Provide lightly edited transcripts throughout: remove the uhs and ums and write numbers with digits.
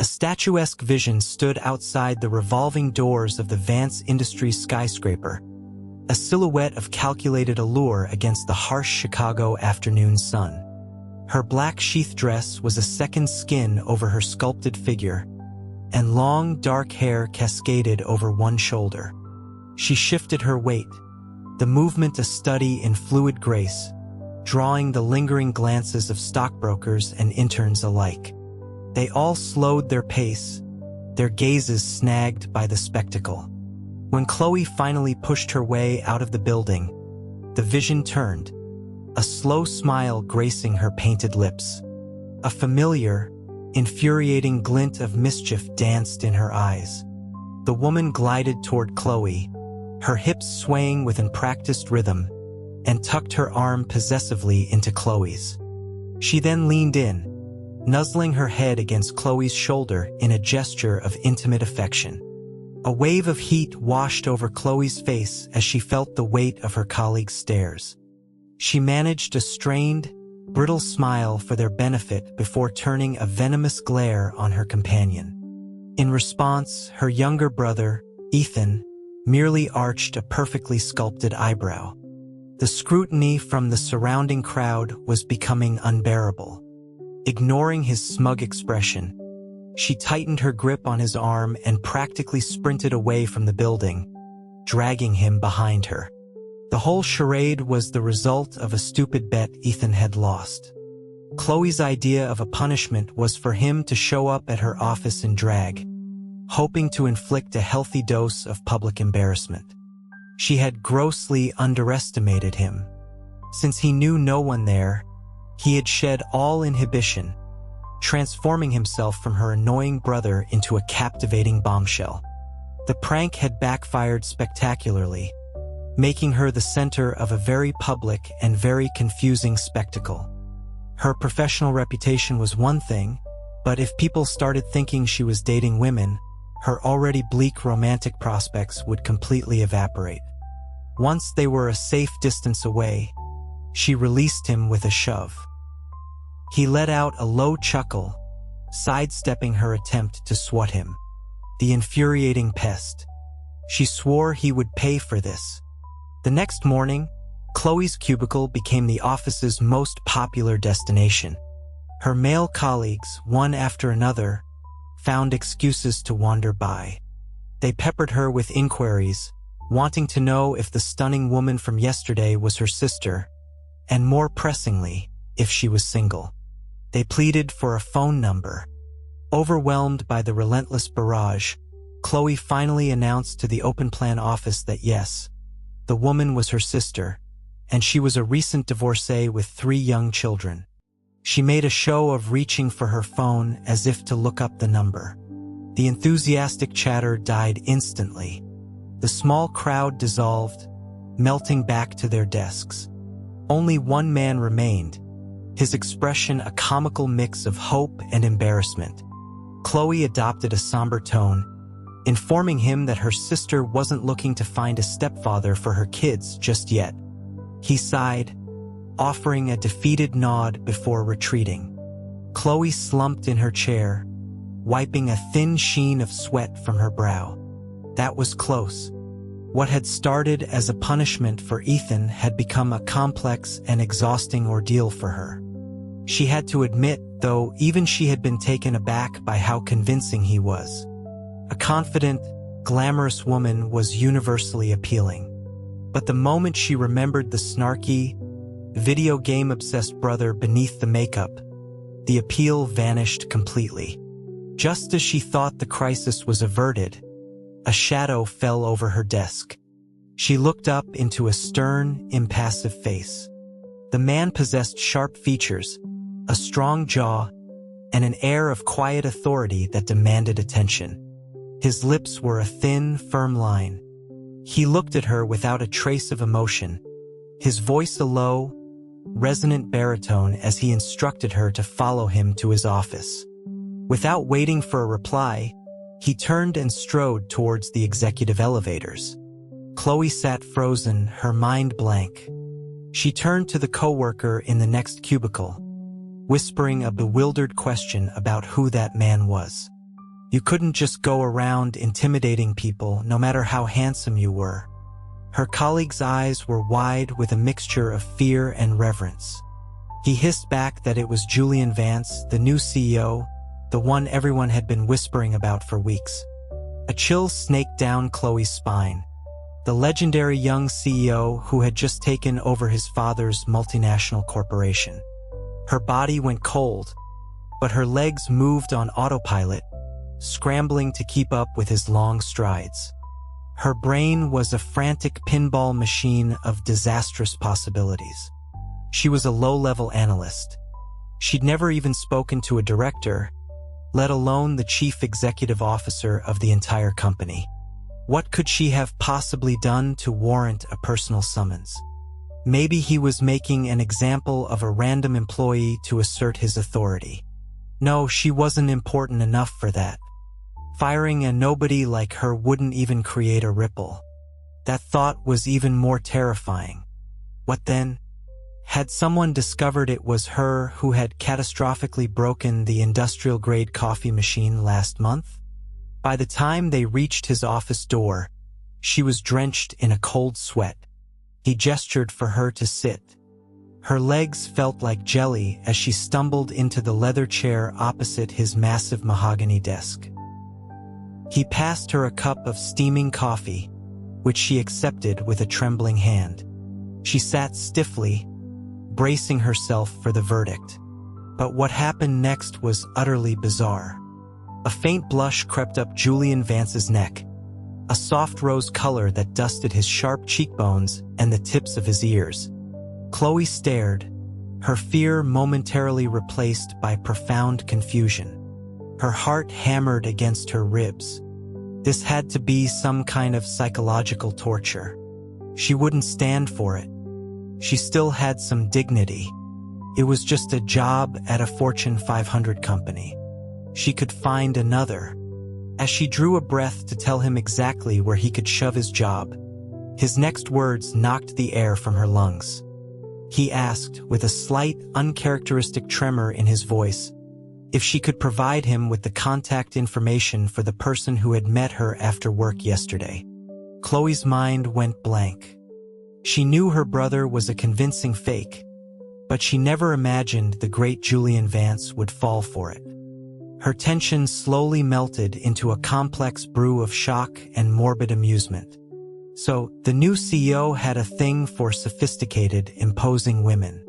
statuesque vision stood outside the revolving doors of the Vance Industries skyscraper, a silhouette of calculated allure against the harsh Chicago afternoon sun. Her black sheath dress was a second skin over her sculpted figure, and long, dark hair cascaded over one shoulder. She shifted her weight, the movement a study in fluid grace, drawing the lingering glances of stockbrokers and interns alike. They all slowed their pace, their gazes snagged by the spectacle. When Chloe finally pushed her way out of the building, the vision turned, a slow smile gracing her painted lips. A familiar, infuriating glint of mischief danced in her eyes. The woman glided toward Chloe, her hips swaying with unpracticed rhythm, and tucked her arm possessively into Chloe's. She then leaned in, nuzzling her head against Chloe's shoulder in a gesture of intimate affection. A wave of heat washed over Chloe's face as she felt the weight of her colleague's stares. She managed a strained, brittle smile for their benefit before turning a venomous glare on her companion. In response, her younger brother, Ethan, merely arched a perfectly sculpted eyebrow. The scrutiny from the surrounding crowd was becoming unbearable. Ignoring his smug expression, she tightened her grip on his arm and practically sprinted away from the building, dragging him behind her. The whole charade was the result of a stupid bet Ethan had lost. Chloe's idea of a punishment was for him to show up at her office in drag, hoping to inflict a healthy dose of public embarrassment. She had grossly underestimated him. Since he knew no one there, he had shed all inhibition, transforming himself from her annoying brother into a captivating bombshell. The prank had backfired spectacularly, making her the center of a very public and very confusing spectacle. Her professional reputation was one thing, but if people started thinking she was dating women, her already bleak romantic prospects would completely evaporate. Once they were a safe distance away, she released him with a shove. He let out a low chuckle, sidestepping her attempt to swat him. The infuriating pest. She swore he would pay for this. The next morning, Chloe's cubicle became the office's most popular destination. Her male colleagues, one after another, found excuses to wander by. They peppered her with inquiries, wanting to know if the stunning woman from yesterday was her sister, and more pressingly, if she was single. They pleaded for a phone number. Overwhelmed by the relentless barrage, Chloe finally announced to the open plan office that yes, the woman was her sister, and she was a recent divorcee with 3 young children. She made a show of reaching for her phone as if to look up the number. The enthusiastic chatter died instantly. The small crowd dissolved, melting back to their desks. Only one man remained, his expression a comical mix of hope and embarrassment. Chloe adopted a somber tone, informing him that her sister wasn't looking to find a stepfather for her kids just yet. He sighed, offering a defeated nod before retreating. Chloe slumped in her chair, wiping a thin sheen of sweat from her brow. That was close. What had started as a punishment for Ethan had become a complex and exhausting ordeal for her. She had to admit, though, even she had been taken aback by how convincing he was. A confident, glamorous woman was universally appealing. But the moment she remembered the snarky, video game-obsessed brother beneath the makeup, the appeal vanished completely. Just as she thought the crisis was averted, a shadow fell over her desk. She looked up into a stern, impassive face. The man possessed sharp features, a strong jaw, and an air of quiet authority that demanded attention. His lips were a thin, firm line. He looked at her without a trace of emotion, his voice a low, resonant baritone as he instructed her to follow him to his office. Without waiting for a reply, he turned and strode towards the executive elevators. Chloe sat frozen, her mind blank. She turned to the coworker in the next cubicle, whispering a bewildered question about who that man was. You couldn't just go around intimidating people, no matter how handsome you were. Her colleague's eyes were wide with a mixture of fear and reverence. He hissed back that it was Julian Vance, the new CEO, the one everyone had been whispering about for weeks. A chill snaked down Chloe's spine. The legendary young CEO who had just taken over his father's multinational corporation. Her body went cold, but her legs moved on autopilot, scrambling to keep up with his long strides. Her brain was a frantic pinball machine of disastrous possibilities. She was a low-level analyst. She'd never even spoken to a director, let alone the chief executive officer of the entire company. What could she have possibly done to warrant a personal summons? Maybe he was making an example of a random employee to assert his authority. No, she wasn't important enough for that. Firing a nobody like her wouldn't even create a ripple. That thought was even more terrifying. What then? Had someone discovered it was her who had catastrophically broken the industrial-grade coffee machine last month? By the time they reached his office door, she was drenched in a cold sweat. He gestured for her to sit. Her legs felt like jelly as she stumbled into the leather chair opposite his massive mahogany desk. He passed her a cup of steaming coffee, which she accepted with a trembling hand. She sat stiffly, bracing herself for the verdict. But what happened next was utterly bizarre. A faint blush crept up Julian Vance's neck, a soft rose color that dusted his sharp cheekbones and the tips of his ears. Chloe stared, her fear momentarily replaced by profound confusion. Her heart hammered against her ribs. This had to be some kind of psychological torture. She wouldn't stand for it. She still had some dignity. It was just a job at a Fortune 500 company. She could find another. As she drew a breath to tell him exactly where he could shove his job, his next words knocked the air from her lungs. He asked, with a slight, uncharacteristic tremor in his voice, if she could provide him with the contact information for the person who had met her after work yesterday. Chloe's mind went blank. She knew her brother was a convincing fake, but she never imagined the great Julian Vance would fall for it. Her tension slowly melted into a complex brew of shock and morbid amusement. So, the new CEO had a thing for sophisticated, imposing women.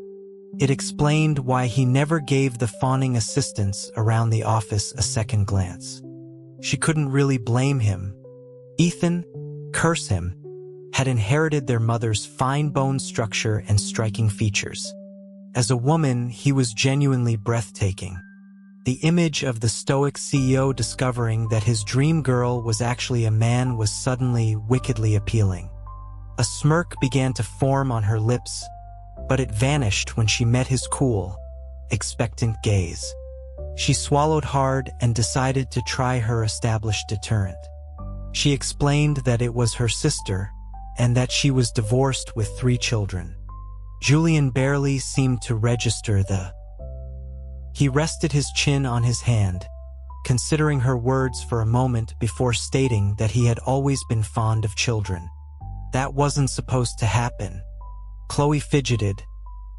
It explained why he never gave the fawning assistants around the office a second glance. She couldn't really blame him. Ethan, curse him, had inherited their mother's fine bone structure and striking features. As a woman, he was genuinely breathtaking. The image of the stoic CEO discovering that his dream girl was actually a man was suddenly wickedly appealing. A smirk began to form on her lips, but it vanished when she met his cool, expectant gaze. She swallowed hard and decided to try her established deterrent. She explained that it was her sister and that she was divorced with 3 children. Julian barely seemed to register the. He rested his chin on his hand, considering her words for a moment before stating that he had always been fond of children. That wasn't supposed to happen. Chloe fidgeted,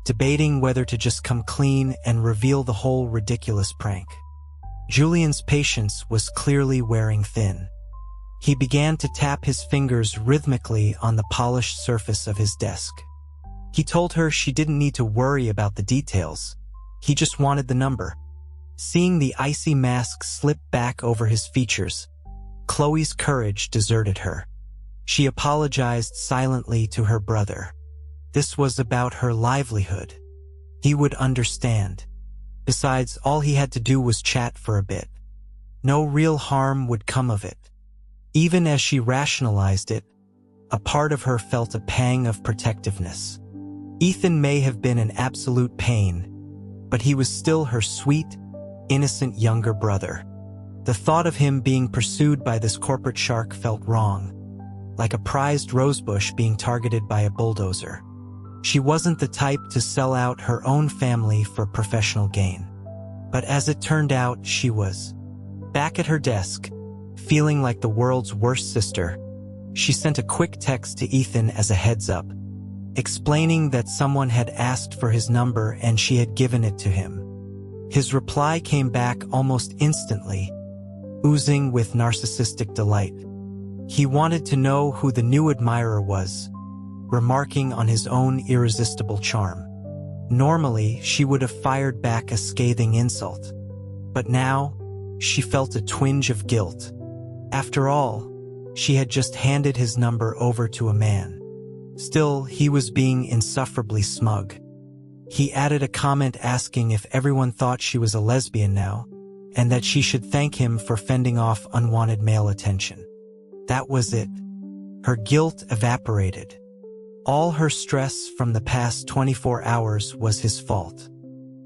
debating whether to just come clean and reveal the whole ridiculous prank. Julian's patience was clearly wearing thin. He began to tap his fingers rhythmically on the polished surface of his desk. He told her she didn't need to worry about the details. He just wanted the number. Seeing the icy mask slip back over his features, Chloe's courage deserted her. She apologized silently to her brother. This was about her livelihood. He would understand. Besides, all he had to do was chat for a bit. No real harm would come of it. Even as she rationalized it, a part of her felt a pang of protectiveness. Ethan may have been an absolute pain, but he was still her sweet, innocent younger brother. The thought of him being pursued by this corporate shark felt wrong, like a prized rosebush being targeted by a bulldozer. She wasn't the type to sell out her own family for professional gain. But as it turned out, she was. Back at her desk, feeling like the world's worst sister, she sent a quick text to Ethan as a heads-up, explaining that someone had asked for his number and she had given it to him. His reply came back almost instantly, oozing with narcissistic delight. He wanted to know who the new admirer was, remarking on his own irresistible charm. Normally, she would have fired back a scathing insult, but now she felt a twinge of guilt. After all, she had just handed his number over to a man. Still, he was being insufferably smug. He added a comment asking if everyone thought she was a lesbian now, and that she should thank him for fending off unwanted male attention. That was it. Her guilt evaporated. All her stress from the past 24 hours was his fault.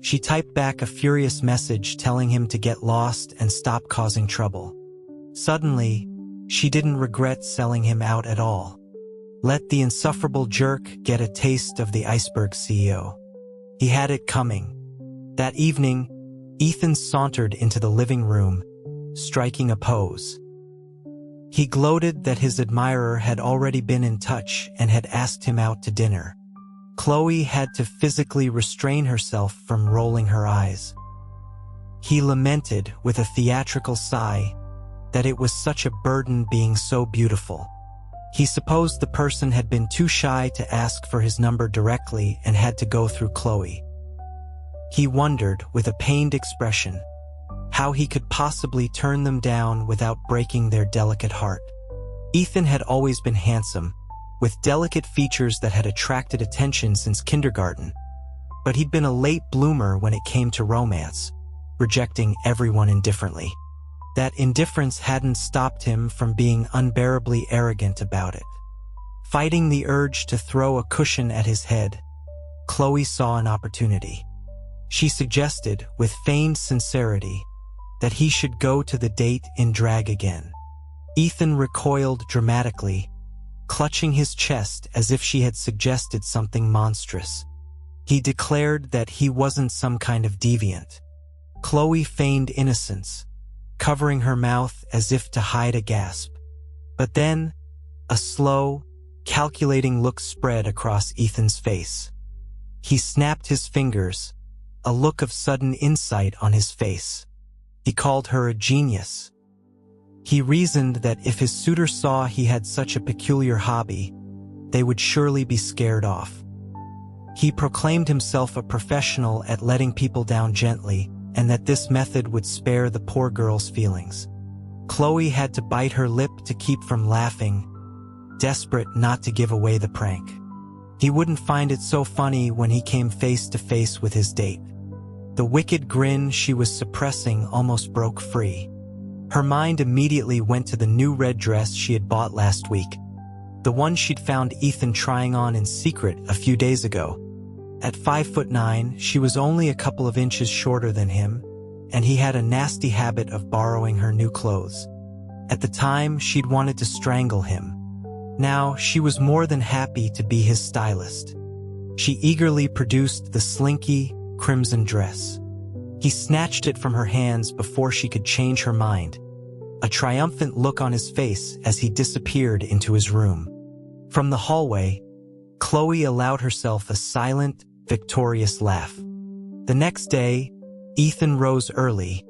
She typed back a furious message telling him to get lost and stop causing trouble. Suddenly, she didn't regret selling him out at all. Let the insufferable jerk get a taste of the iceberg CEO. He had it coming. That evening, Ethan sauntered into the living room, striking a pose. He gloated that his admirer had already been in touch and had asked him out to dinner. Chloe had to physically restrain herself from rolling her eyes. He lamented with a theatrical sigh that it was such a burden being so beautiful. He supposed the person had been too shy to ask for his number directly and had to go through Chloe. He wondered, with a pained expression, how he could possibly turn them down without breaking their delicate heart. Ethan had always been handsome, with delicate features that had attracted attention since kindergarten, but he'd been a late bloomer when it came to romance, rejecting everyone indifferently. That indifference hadn't stopped him from being unbearably arrogant about it. Fighting the urge to throw a cushion at his head, Chloe saw an opportunity. She suggested, with feigned sincerity, that he should go to the date in drag again. Ethan recoiled dramatically, clutching his chest as if she had suggested something monstrous. He declared that he wasn't some kind of deviant. Chloe feigned innocence, covering her mouth as if to hide a gasp. But then, a slow, calculating look spread across Ethan's face. He snapped his fingers, a look of sudden insight on his face. He called her a genius. He reasoned that if his suitor saw he had such a peculiar hobby, they would surely be scared off. He proclaimed himself a professional at letting people down gently, and that this method would spare the poor girl's feelings. Chloe had to bite her lip to keep from laughing, desperate not to give away the prank. He wouldn't find it so funny when he came face to face with his date. The wicked grin she was suppressing almost broke free. Her mind immediately went to the new red dress she had bought last week, the one she'd found Ethan trying on in secret a few days ago. At 5'9", she was only a couple of inches shorter than him, and he had a nasty habit of borrowing her new clothes. At the time, she'd wanted to strangle him. Now, she was more than happy to be his stylist. She eagerly produced the slinky, crimson dress. He snatched it from her hands before she could change her mind, a triumphant look on his face as he disappeared into his room. From the hallway, Chloe allowed herself a silent, victorious laugh. The next day, Ethan rose early,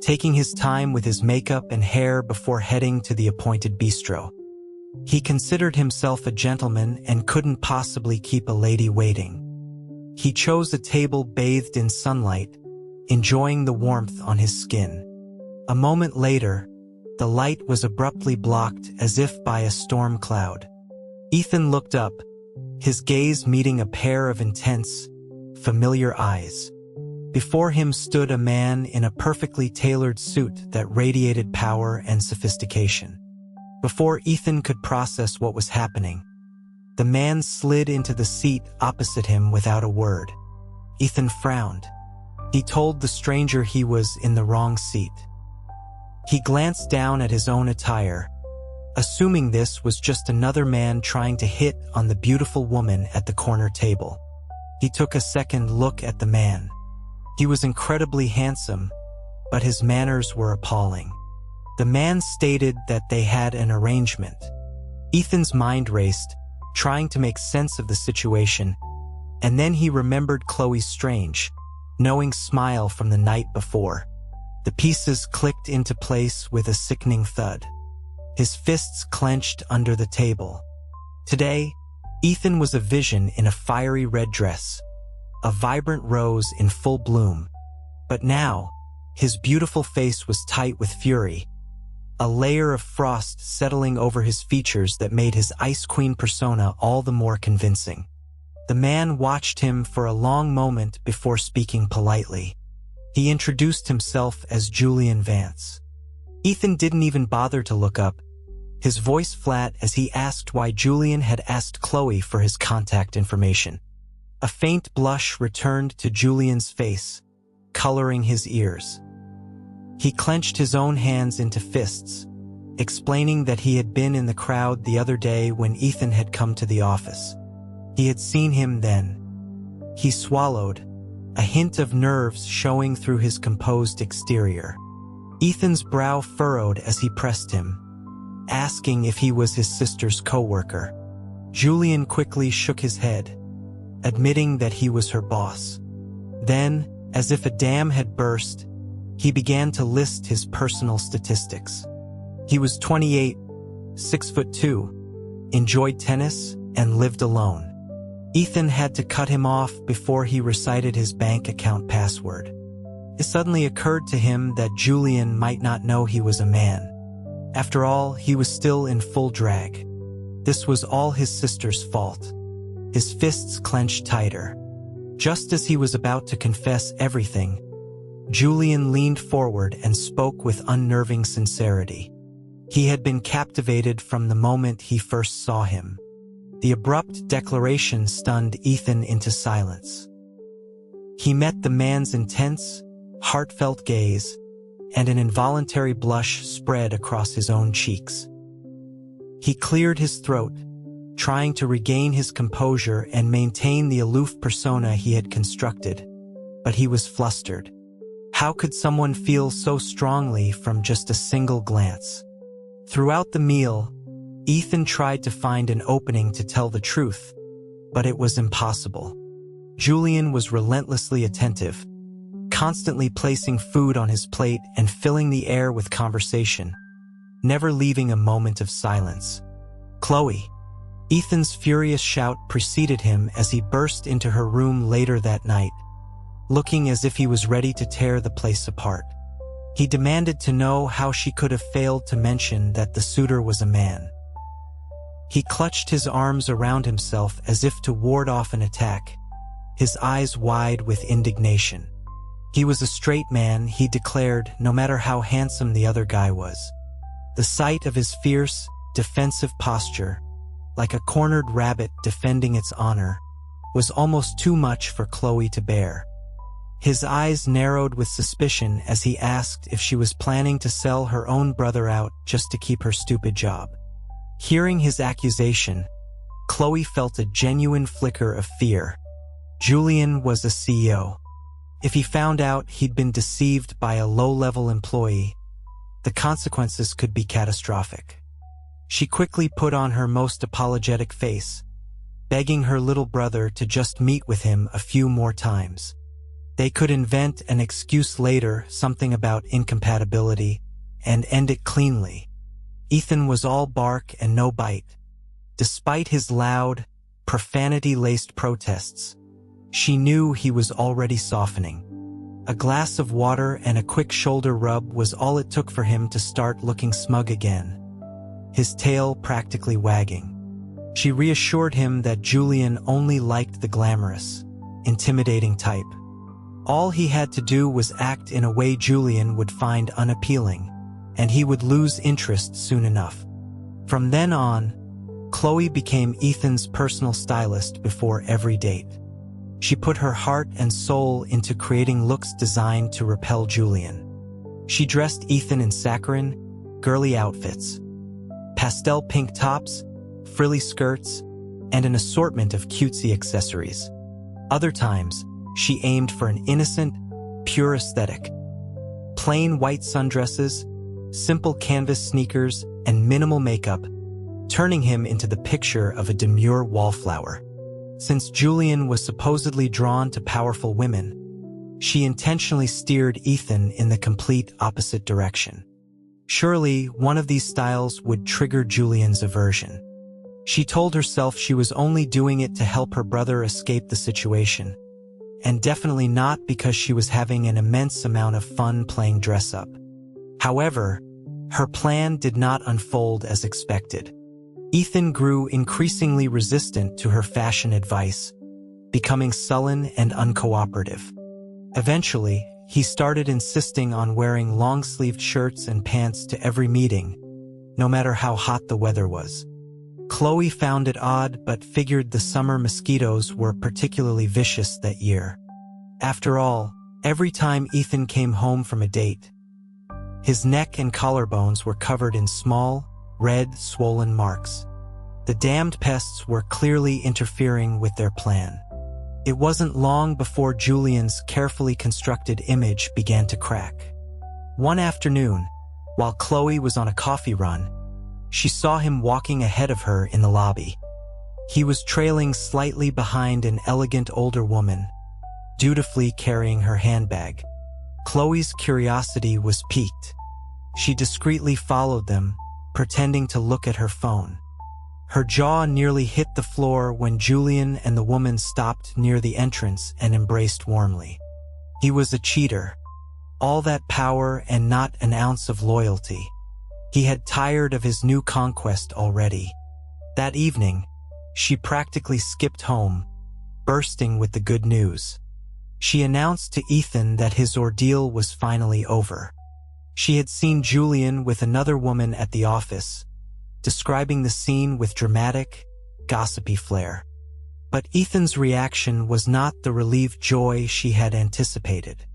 taking his time with his makeup and hair before heading to the appointed bistro. He considered himself a gentleman and couldn't possibly keep a lady waiting. He chose a table bathed in sunlight, enjoying the warmth on his skin. A moment later, the light was abruptly blocked as if by a storm cloud. Ethan looked up, his gaze meeting a pair of intense, familiar eyes. Before him stood a man in a perfectly tailored suit that radiated power and sophistication. Before Ethan could process what was happening, the man slid into the seat opposite him without a word. Ethan frowned. He told the stranger he was in the wrong seat. He glanced down at his own attire, assuming this was just another man trying to hit on the beautiful woman at the corner table. He took a second look at the man. He was incredibly handsome, but his manners were appalling. The man stated that they had an arrangement. Ethan's mind raced, trying to make sense of the situation, and then he remembered Chloe's strange, knowing smile from the night before. The pieces clicked into place with a sickening thud. His fists clenched under the table. Today, Ethan was a vision in a fiery red dress, a vibrant rose in full bloom. But now, his beautiful face was tight with fury, a layer of frost settling over his features that made his Ice Queen persona all the more convincing. The man watched him for a long moment before speaking politely. He introduced himself as Julian Vance. Ethan didn't even bother to look up, his voice flat as he asked why Julian had asked Chloe for his contact information. A faint blush returned to Julian's face, coloring his ears. He clenched his own hands into fists, explaining that he had been in the crowd the other day when Ethan had come to the office. He had seen him then. He swallowed, a hint of nerves showing through his composed exterior. Ethan's brow furrowed as he pressed him, asking if he was his sister's co-worker. Julian quickly shook his head, admitting that he was her boss. Then, as if a dam had burst, he began to list his personal statistics. He was 28, 6'2", enjoyed tennis, and lived alone. Ethan had to cut him off before he recited his bank account password. It suddenly occurred to him that Julian might not know he was a man. After all, he was still in full drag. This was all his sister's fault. His fists clenched tighter. Just as he was about to confess everything, Julian leaned forward and spoke with unnerving sincerity. He had been captivated from the moment he first saw him. The abrupt declaration stunned Ethan into silence. He met the man's intense, heartfelt gaze, and an involuntary blush spread across his own cheeks. He cleared his throat, trying to regain his composure and maintain the aloof persona he had constructed, but he was flustered. How could someone feel so strongly from just a single glance? Throughout the meal, Ethan tried to find an opening to tell the truth, but it was impossible. Julian was relentlessly attentive, constantly placing food on his plate and filling the air with conversation, never leaving a moment of silence. "Chloe!" Ethan's furious shout preceded him as he burst into her room later that night, looking as if he was ready to tear the place apart. He demanded to know how she could have failed to mention that the suitor was a man. He clutched his arms around himself as if to ward off an attack, his eyes wide with indignation. He was a straight man, he declared, no matter how handsome the other guy was. The sight of his fierce, defensive posture, like a cornered rabbit defending its honor, was almost too much for Chloe to bear. His eyes narrowed with suspicion as he asked if she was planning to sell her own brother out just to keep her stupid job. Hearing his accusation, Chloe felt a genuine flicker of fear. Julian was a CEO. If he found out he'd been deceived by a low-level employee, the consequences could be catastrophic. She quickly put on her most apologetic face, begging her little brother to just meet with him a few more times. They could invent an excuse later, something about incompatibility, and end it cleanly. Ethan was all bark and no bite. Despite his loud, profanity-laced protests, she knew he was already softening. A glass of water and a quick shoulder rub was all it took for him to start looking smug again, his tail practically wagging. She reassured him that Julian only liked the glamorous, intimidating type. All he had to do was act in a way Julian would find unappealing, and he would lose interest soon enough. From then on, Chloe became Ethan's personal stylist before every date. She put her heart and soul into creating looks designed to repel Julian. She dressed Ethan in saccharine, girly outfits, pastel pink tops, frilly skirts, and an assortment of cutesy accessories. Other times, she aimed for an innocent, pure aesthetic. Plain white sundresses, simple canvas sneakers, and minimal makeup, turning him into the picture of a demure wallflower. Since Julian was supposedly drawn to powerful women, she intentionally steered Ethan in the complete opposite direction. Surely, one of these styles would trigger Julian's aversion. She told herself she was only doing it to help her brother escape the situation, and definitely not because she was having an immense amount of fun playing dress-up. However, her plan did not unfold as expected. Ethan grew increasingly resistant to her fashion advice, becoming sullen and uncooperative. Eventually, he started insisting on wearing long-sleeved shirts and pants to every meeting, no matter how hot the weather was. Chloe found it odd but figured the summer mosquitoes were particularly vicious that year. After all, every time Ethan came home from a date, his neck and collarbones were covered in small, red, swollen marks. The damned pests were clearly interfering with their plan. It wasn't long before Julian's carefully constructed image began to crack. One afternoon, while Chloe was on a coffee run, she saw him walking ahead of her in the lobby. He was trailing slightly behind an elegant older woman, dutifully carrying her handbag. Chloe's curiosity was piqued. She discreetly followed them, pretending to look at her phone. Her jaw nearly hit the floor when Julian and the woman stopped near the entrance and embraced warmly. He was a cheater. All that power and not an ounce of loyalty. He had tired of his new conquest already. That evening, she practically skipped home, bursting with the good news. She announced to Ethan that his ordeal was finally over. She had seen Julian with another woman at the office, describing the scene with dramatic, gossipy flair. But Ethan's reaction was not the relieved joy she had anticipated.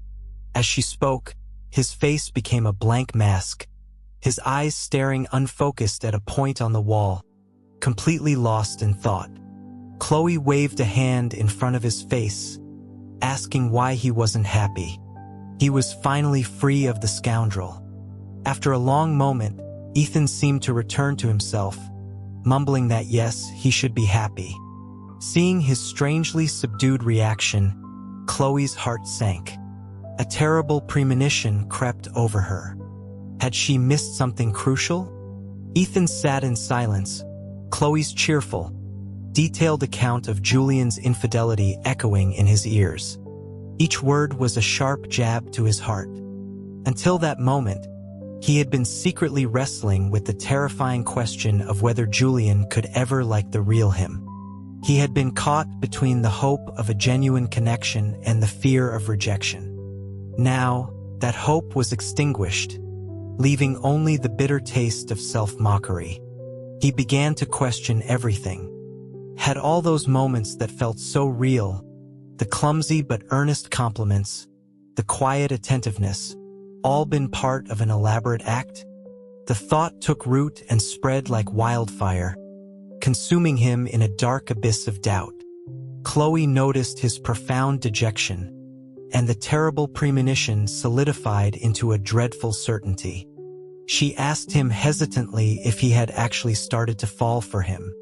As she spoke, his face became a blank mask, his eyes staring unfocused at a point on the wall, completely lost in thought. Chloe waved a hand in front of his face, asking why he wasn't happy. He was finally free of the scoundrel. After a long moment, Ethan seemed to return to himself, mumbling that yes, he should be happy. Seeing his strangely subdued reaction, Chloe's heart sank. A terrible premonition crept over her. Had she missed something crucial? Ethan sat in silence, Chloe's cheerful, detailed account of Julian's infidelity echoing in his ears. Each word was a sharp jab to his heart. Until that moment, he had been secretly wrestling with the terrifying question of whether Julian could ever like the real him. He had been caught between the hope of a genuine connection and the fear of rejection. Now, that hope was extinguished, leaving only the bitter taste of self-mockery. He began to question everything. Had all those moments that felt so real, the clumsy but earnest compliments, the quiet attentiveness, all been part of an elaborate act? The thought took root and spread like wildfire, consuming him in a dark abyss of doubt. Chloe noticed his profound dejection, and the terrible premonition solidified into a dreadful certainty. She asked him hesitantly if he had actually started to fall for him.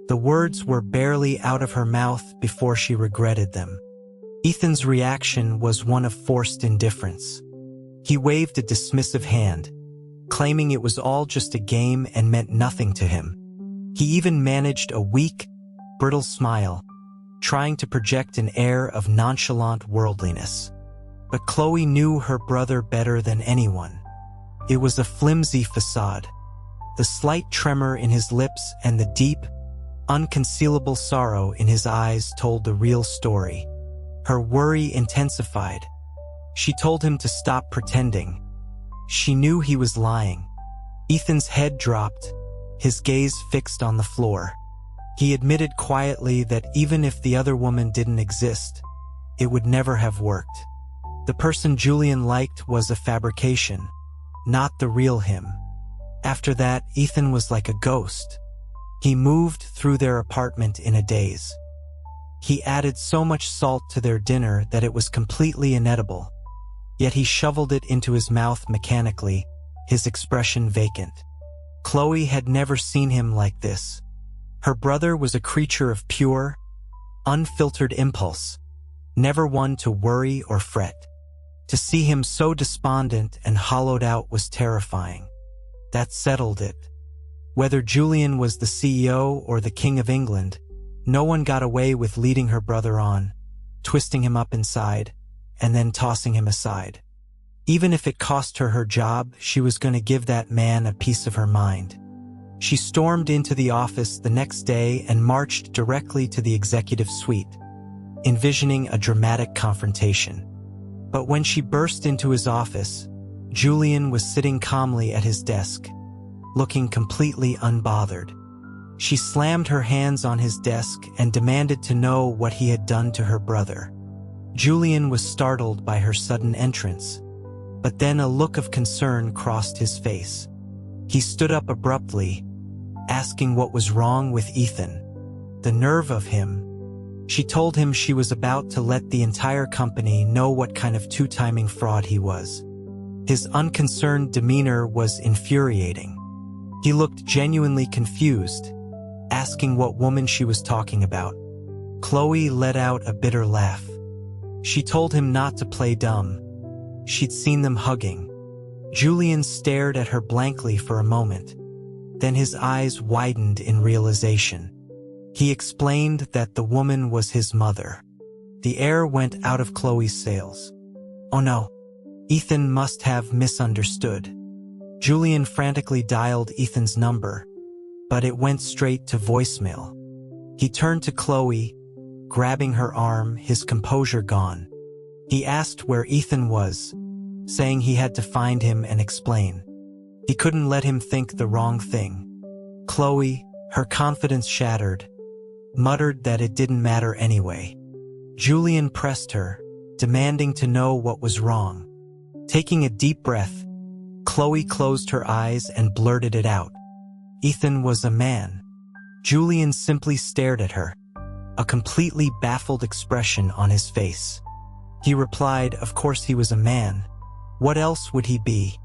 The words were barely out of her mouth before she regretted them. Ethan's reaction was one of forced indifference. He waved a dismissive hand, claiming it was all just a game and meant nothing to him. He even managed a weak, brittle smile, trying to project an air of nonchalant worldliness. But Chloe knew her brother better than anyone. It was a flimsy facade. The slight tremor in his lips and the deep, unconcealable sorrow in his eyes told the real story. Her worry intensified. She told him to stop pretending. She knew he was lying. Ethan's head dropped, his gaze fixed on the floor. He admitted quietly that even if the other woman didn't exist, it would never have worked. The person Julian liked was a fabrication, not the real him. After that, Ethan was like a ghost. He moved through their apartment in a daze. He added so much salt to their dinner that it was completely inedible. Yet he shoveled it into his mouth mechanically, his expression vacant. Chloe had never seen him like this. Her brother was a creature of pure, unfiltered impulse, never one to worry or fret. To see him so despondent and hollowed out was terrifying. That settled it. Whether Julian was the CEO or the King of England, no one got away with leading her brother on, twisting him up inside, and then tossing him aside. Even if it cost her her job, she was going to give that man a piece of her mind. She stormed into the office the next day and marched directly to the executive suite, envisioning a dramatic confrontation. But when she burst into his office, Julian was sitting calmly at his desk, looking completely unbothered. She slammed her hands on his desk and demanded to know what he had done to her brother. Julian was startled by her sudden entrance, but then a look of concern crossed his face. He stood up abruptly, asking what was wrong with Ethan. The nerve of him. She told him she was about to let the entire company know what kind of two-timing fraud he was. His unconcerned demeanor was infuriating. He looked genuinely confused, asking what woman she was talking about. Chloe let out a bitter laugh. She told him not to play dumb. She'd seen them hugging. Julian stared at her blankly for a moment. Then his eyes widened in realization. He explained that the woman was his mother. The air went out of Chloe's sails. Oh no, Ethan must have misunderstood. Julian frantically dialed Ethan's number, but it went straight to voicemail. He turned to Chloe, grabbing her arm, his composure gone. He asked where Ethan was, saying he had to find him and explain. He couldn't let him think the wrong thing. Chloe, her confidence shattered, muttered that it didn't matter anyway. Julian pressed her, demanding to know what was wrong. Taking a deep breath, Chloe closed her eyes and blurted it out. Ethan was a man. Julian simply stared at her, a completely baffled expression on his face. He replied, of course he was a man. What else would he be?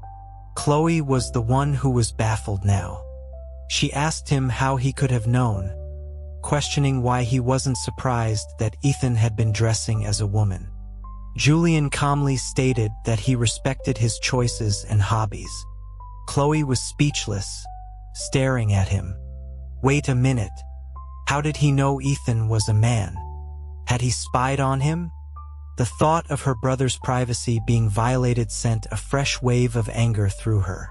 Chloe was the one who was baffled now. She asked him how he could have known, questioning why he wasn't surprised that Ethan had been dressing as a woman. Julian calmly stated that he respected his choices and hobbies. Chloe was speechless, staring at him. Wait a minute. How did he know Ethan was a man? Had he spied on him? The thought of her brother's privacy being violated sent a fresh wave of anger through her.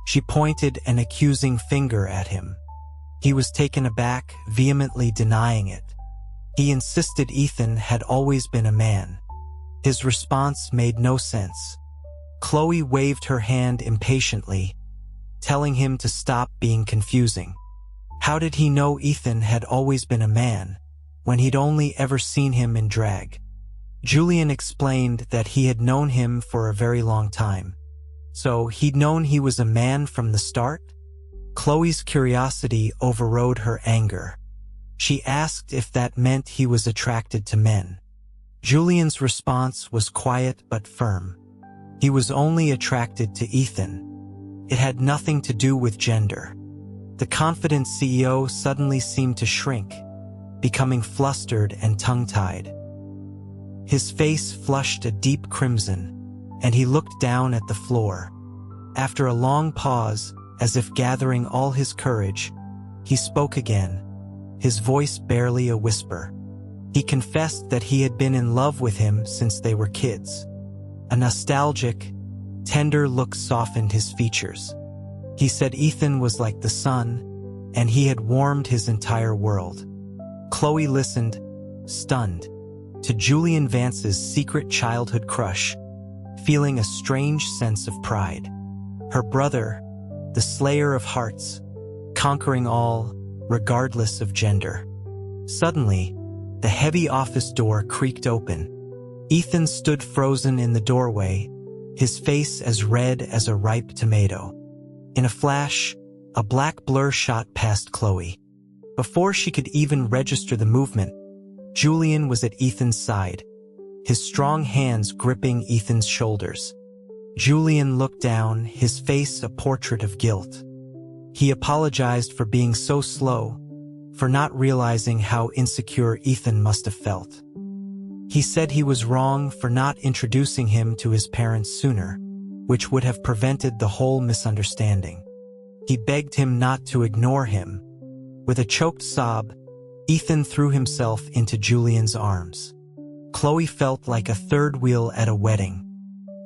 She pointed an accusing finger at him. He was taken aback, vehemently denying it. He insisted Ethan had always been a man. His response made no sense. Chloe waved her hand impatiently, telling him to stop being confusing. How did he know Ethan had always been a man, when he'd only ever seen him in drag? Julian explained that he had known him for a very long time. So he'd known he was a man from the start? Chloe's curiosity overrode her anger. She asked if that meant he was attracted to men. Julian's response was quiet but firm. He was only attracted to Ethan. It had nothing to do with gender. The confident CEO suddenly seemed to shrink, becoming flustered and tongue-tied. His face flushed a deep crimson, and he looked down at the floor. After a long pause, as if gathering all his courage, he spoke again, his voice barely a whisper. He confessed that he had been in love with him since they were kids. A nostalgic, tender look softened his features. He said Ethan was like the sun, and he had warmed his entire world. Chloe listened, stunned, to Julian Vance's secret childhood crush, feeling a strange sense of pride. Her brother, the slayer of hearts, conquering all, regardless of gender. Suddenly, the heavy office door creaked open. Ethan stood frozen in the doorway, his face as red as a ripe tomato. In a flash, a black blur shot past Chloe. Before she could even register the movement, Julian was at Ethan's side, his strong hands gripping Ethan's shoulders. Julian looked down, his face a portrait of guilt. He apologized for being so slow, for not realizing how insecure Ethan must have felt. He said he was wrong for not introducing him to his parents sooner, which would have prevented the whole misunderstanding. He begged him not to ignore him. With a choked sob, Ethan threw himself into Julian's arms. Chloe felt like a third wheel at a wedding.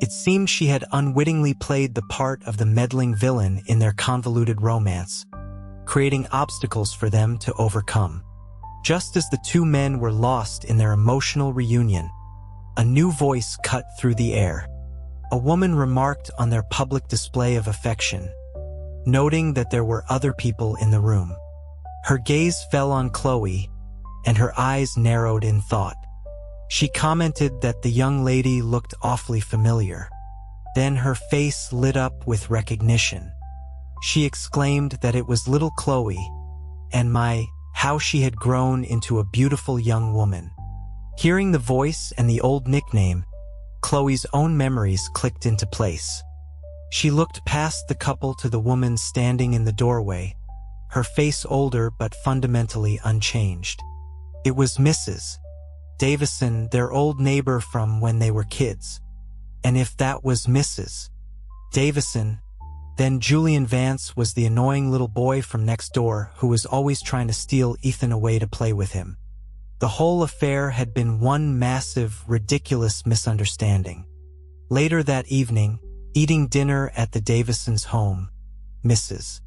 It seemed she had unwittingly played the part of the meddling villain in their convoluted romance, creating obstacles for them to overcome. Just as the two men were lost in their emotional reunion, a new voice cut through the air. A woman remarked on their public display of affection, noting that there were other people in the room. Her gaze fell on Chloe, and her eyes narrowed in thought. She commented that the young lady looked awfully familiar. Then her face lit up with recognition. She exclaimed that it was little Chloe, and how she had grown into a beautiful young woman. Hearing the voice and the old nickname, Chloe's own memories clicked into place. She looked past the couple to the woman standing in the doorway, her face older but fundamentally unchanged. It was Mrs. Davison, their old neighbor from when they were kids. And if that was Mrs. Davison, then Julian Vance was the annoying little boy from next door who was always trying to steal Ethan away to play with him. The whole affair had been one massive, ridiculous misunderstanding. Later that evening, eating dinner at the Davisons' home, Mrs.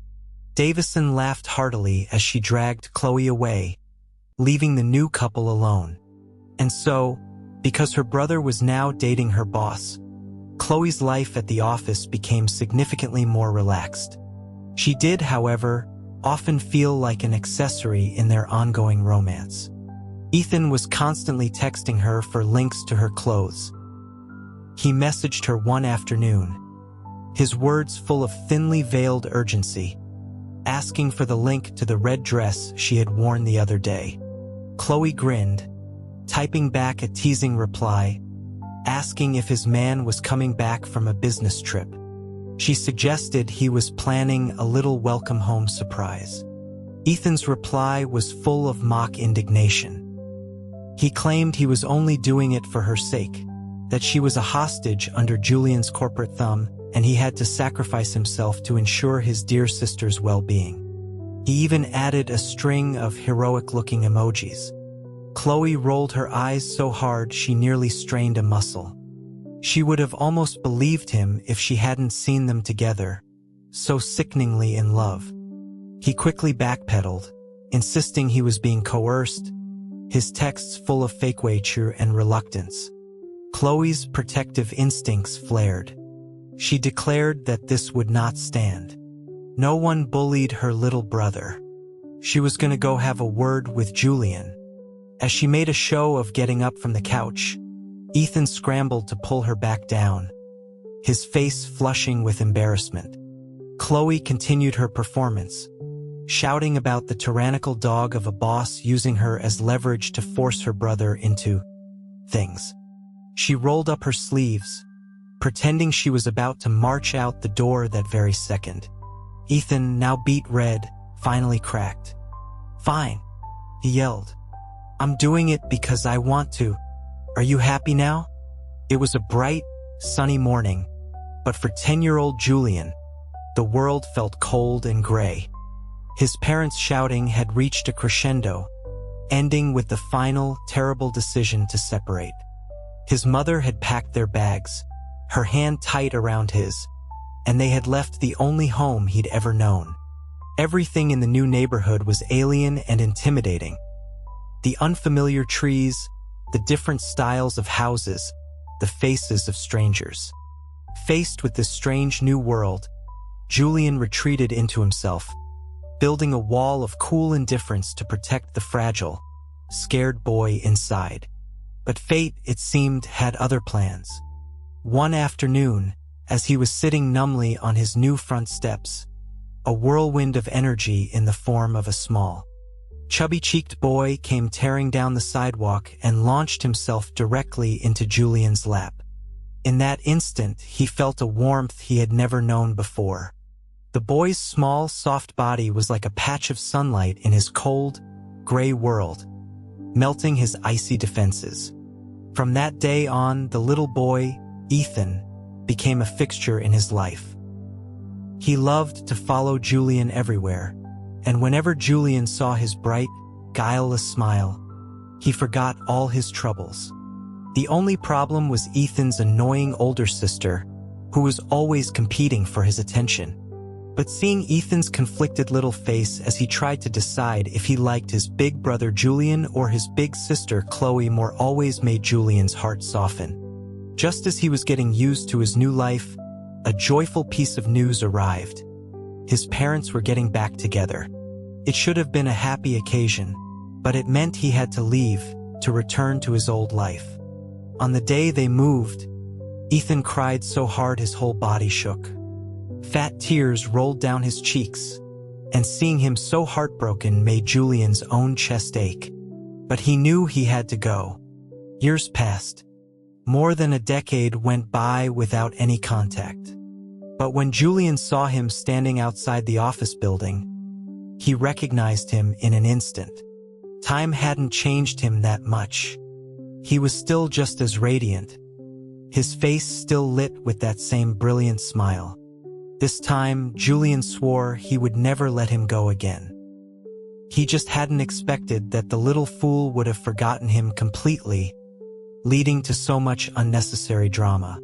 Davison laughed heartily as she dragged Chloe away, leaving the new couple alone. And so, because her brother was now dating her boss, Chloe's life at the office became significantly more relaxed. She did, however, often feel like an accessory in their ongoing romance. Ethan was constantly texting her for links to her clothes. He messaged her one afternoon, his words full of thinly veiled urgency, asking for the link to the red dress she had worn the other day. Chloe grinned, typing back a teasing reply, asking if his man was coming back from a business trip. She suggested he was planning a little welcome home surprise. Ethan's reply was full of mock indignation. He claimed he was only doing it for her sake, that she was a hostage under Julian's corporate thumb, and he had to sacrifice himself to ensure his dear sister's well-being. He even added a string of heroic-looking emojis. Chloe rolled her eyes so hard she nearly strained a muscle. She would have almost believed him if she hadn't seen them together, so sickeningly in love. He quickly backpedaled, insisting he was being coerced, his texts full of fake nature and reluctance. Chloe's protective instincts flared. She declared that this would not stand. No one bullied her little brother. She was going to go have a word with Julian. As she made a show of getting up from the couch, Ethan scrambled to pull her back down, his face flushing with embarrassment. Chloe continued her performance, shouting about the tyrannical dog of a boss using her as leverage to force her brother into things. She rolled up her sleeves, pretending she was about to march out the door that very second. Ethan, now beet red, finally cracked. "Fine," he yelled. "I'm doing it because I want to. Are you happy now?" It was a bright, sunny morning, but for 10-year-old Julian, the world felt cold and gray. His parents' shouting had reached a crescendo, ending with the final, terrible decision to separate. His mother had packed their bags, her hand tight around his, and they had left the only home he'd ever known. Everything in the new neighborhood was alien and intimidating. The unfamiliar trees, the different styles of houses, the faces of strangers. Faced with this strange new world, Julian retreated into himself, building a wall of cool indifference to protect the fragile, scared boy inside. But fate, it seemed, had other plans. One afternoon, as he was sitting numbly on his new front steps, a whirlwind of energy in the form of a small, chubby-cheeked boy came tearing down the sidewalk and launched himself directly into Julian's lap. In that instant, he felt a warmth he had never known before. The boy's small, soft body was like a patch of sunlight in his cold, gray world, melting his icy defenses. From that day on, the little boy, Ethan, became a fixture in his life. He loved to follow Julian everywhere, and whenever Julian saw his bright, guileless smile, he forgot all his troubles. The only problem was Ethan's annoying older sister, who was always competing for his attention. But seeing Ethan's conflicted little face as he tried to decide if he liked his big brother Julian or his big sister Chloe more always made Julian's heart soften. Just as he was getting used to his new life, a joyful piece of news arrived. His parents were getting back together. It should have been a happy occasion, but it meant he had to leave to return to his old life. On the day they moved, Ethan cried so hard his whole body shook. Fat tears rolled down his cheeks, and seeing him so heartbroken made Julian's own chest ache. But he knew he had to go. Years passed. More than a decade went by without any contact. But when Julian saw him standing outside the office building, he recognized him in an instant. Time hadn't changed him that much. He was still just as radiant, his face still lit with that same brilliant smile. This time, Julian swore he would never let him go again. He just hadn't expected that the little fool would have forgotten him completely, leading to so much unnecessary drama.